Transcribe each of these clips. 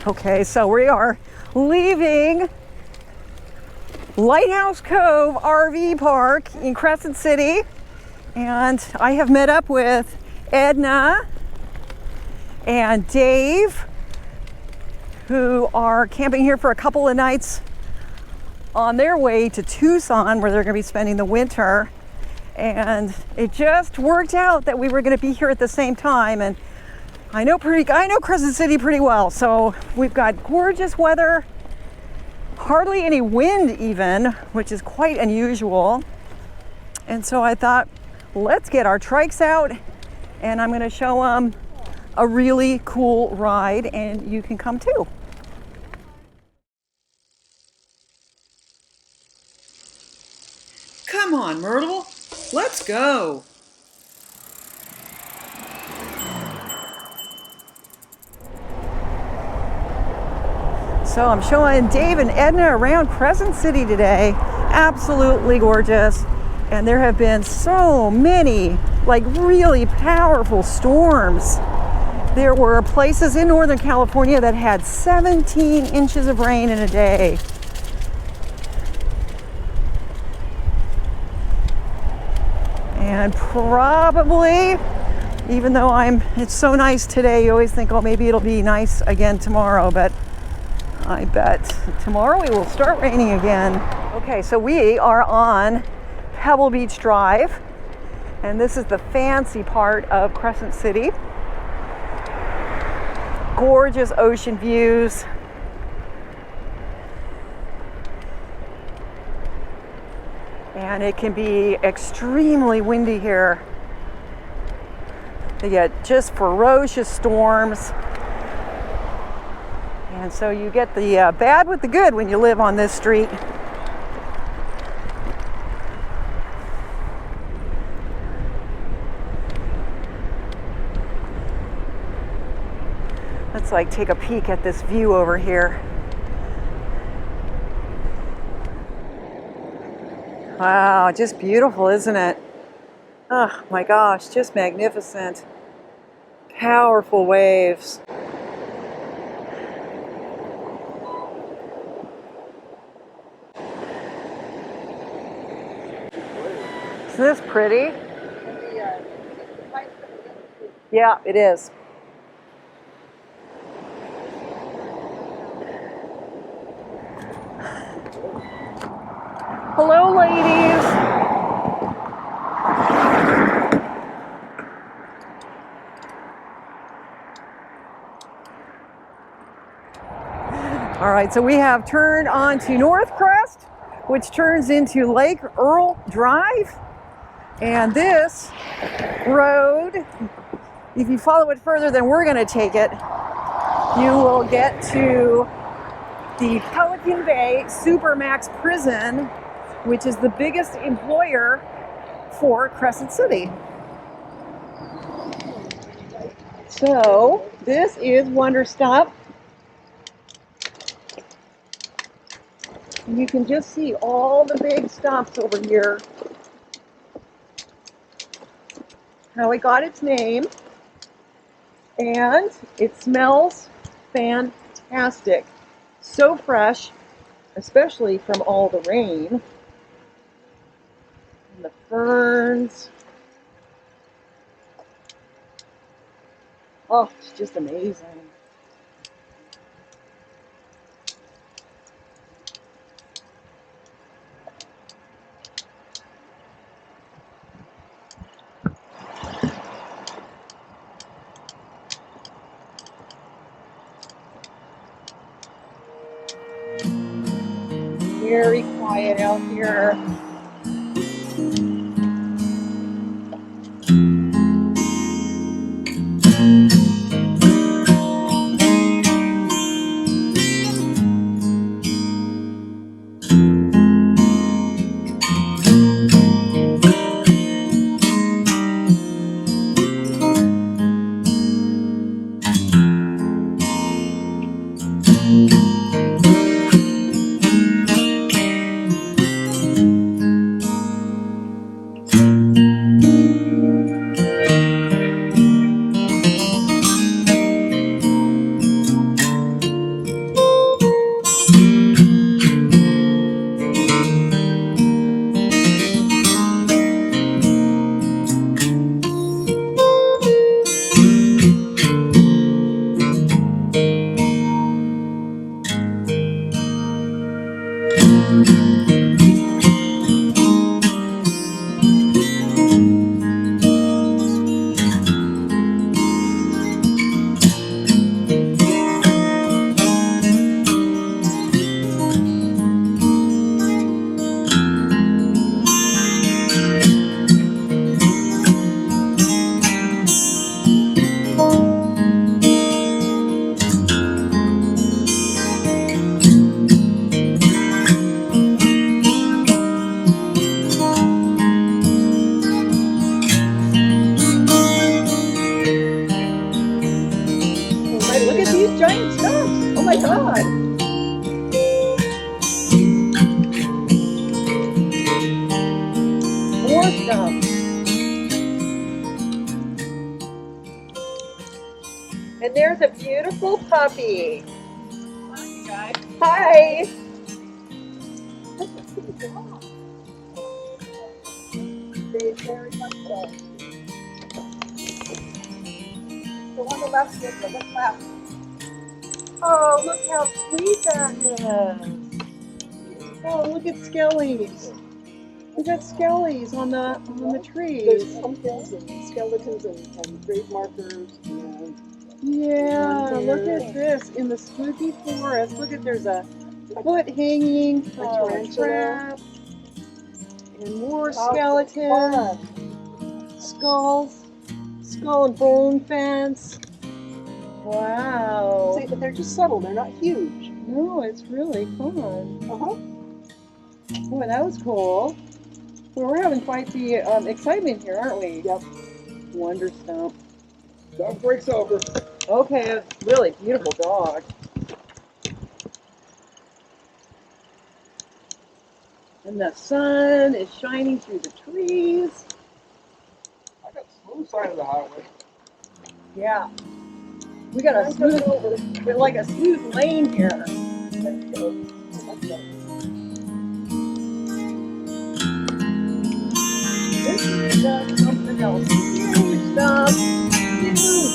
Okay, so we are leaving Lighthouse Cove RV Park in Crescent City, and I have met up with Edna and Dave, who are camping here for a couple of nights on their way to Tucson, where they're going to be spending the winter. And it just worked out that we were going to be here at the same time, and I know Crescent City pretty well, so we've got gorgeous weather, hardly any wind even, which is quite unusual. And so I thought, let's get our trikes out, and I'm going to show them a really cool ride, and you can come too. Come on, Myrtle, let's go. So I'm showing Dave and Edna around Crescent City today. Absolutely gorgeous. And there have been so many, like, really powerful storms. There were places in Northern California that had 17 inches of rain in a day. And probably, even though it's so nice today, you always think, oh, maybe it'll be nice again tomorrow, but I bet tomorrow it will start raining again. Okay, so we are on Pebble Beach Drive, and this is the fancy part of Crescent City. Gorgeous ocean views. And it can be extremely windy here. They get just ferocious storms. And so you get the bad with the good when you live on this street. Let's take a peek at this view over here. Wow, just beautiful, isn't it? Oh my gosh, just magnificent. Powerful waves. Isn't this pretty? Yeah, it is. Hello, ladies. All right, so we have turned onto North Crest, which turns into Lake Earl Drive. And this road, if you follow it further than we're going to take it, you will get to the Pelican Bay Supermax Prison, which is the biggest employer for Crescent City. So this is Wonderstump. You can just see all the big stumps over here. How it got its name, and it smells fantastic. So fresh, especially from all the rain and the ferns. Oh, it's just amazing. Very quiet out here. giant stumps. Oh my God. More stumps. And there's a beautiful puppy. Hi, you guys. Hi. They very much so. The one on the left is the left. Oh, look how sweet that is. Oh, look at skellies. We got skellies on the trees. There's pumpkins and skeletons and grave markers and Yeah, look at this in the spooky forest. Look at there's a foot hanging, a tarantula. trap, and more Oh, skeletons, skulls, skull and bone fence. Wow. See, but they're just subtle. They're not huge. No, it's really fun. Uh-huh. Boy, that was cool. Well, we're having quite the excitement here, aren't we? Yep. Wonderstump. Dog breaks over. Okay, a really beautiful dog. And the sun is shining through the trees. I got the smooth side of the highway. Yeah. We got a smooth, like a smooth lane here. This is something else. Huge stuff. Huge.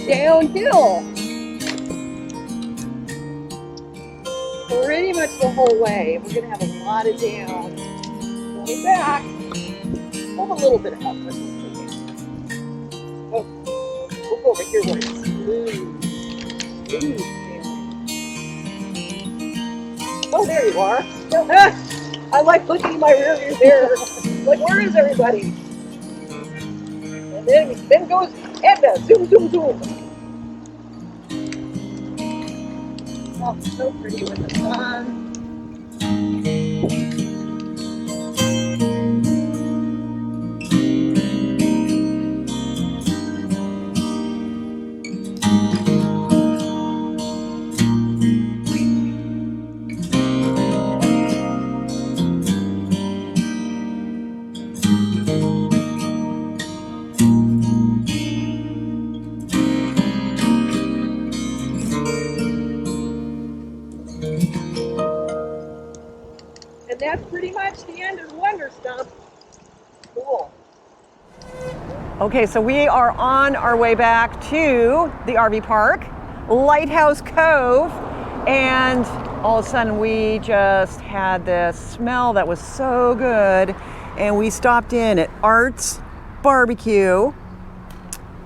Downhill. Pretty much the whole way. We're going to have a lot of down. Going back. Hold a little bit of up. Oh, we'll go over here where it's smooth. Smooth sailing. Oh, there you are. I like looking in my rear view mirror. Like, where is everybody? And then goes Edna. Zoom, zoom, zoom. Oh, so pretty with the sun. And that's pretty much the end of Wonderstump. Cool. Okay, so we are on our way back to the RV park, Lighthouse Cove, and all of a sudden we just had this smell that was so good, and we stopped in at Art's Barbecue,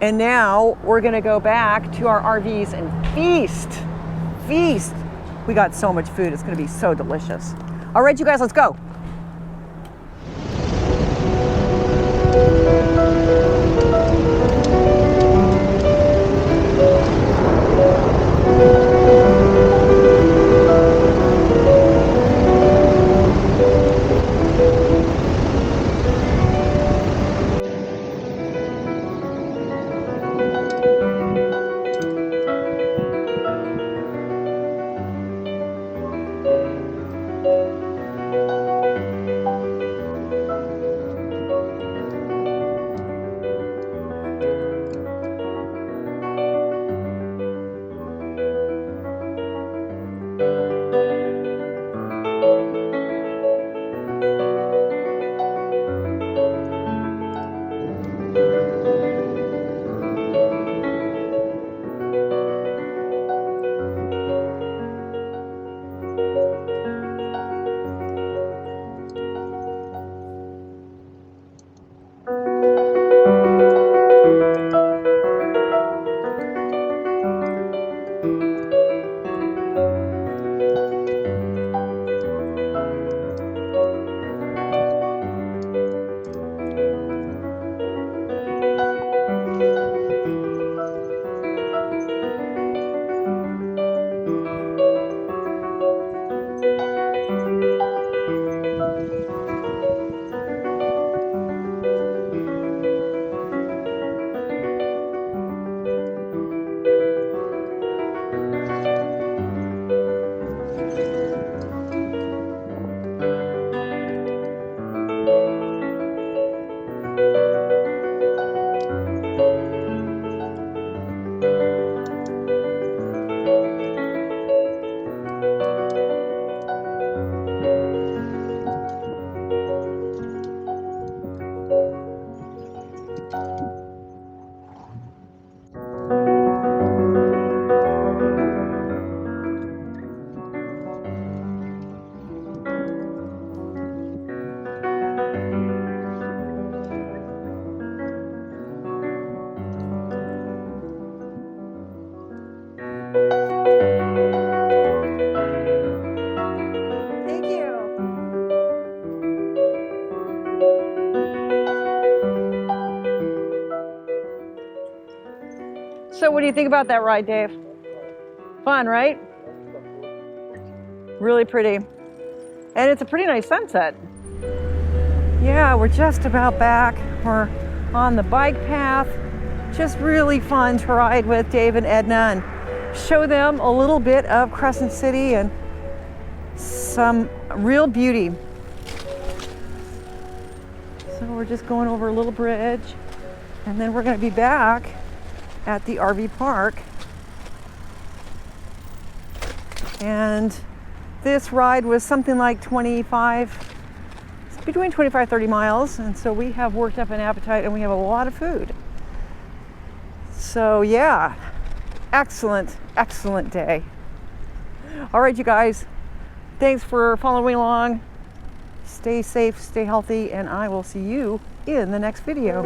and now we're gonna go back to our RVs and feast. Feast. We got so much food, it's gonna be so delicious. All right, you guys, let's go. What do you think about that ride, Dave? Fun, right? Really pretty. And it's a pretty nice sunset. Yeah, we're just about back. We're on the bike path. Just really fun to ride with Dave and Edna and show them a little bit of Crescent City and some real beauty. So we're just going over a little bridge, and then we're going to be back at the RV park. And this ride was something like between 25 30 miles, and so we have worked up an appetite and we have a lot of food. So yeah, excellent day. All right, you guys, thanks for following along. Stay safe, stay healthy, and I will see you in the next video.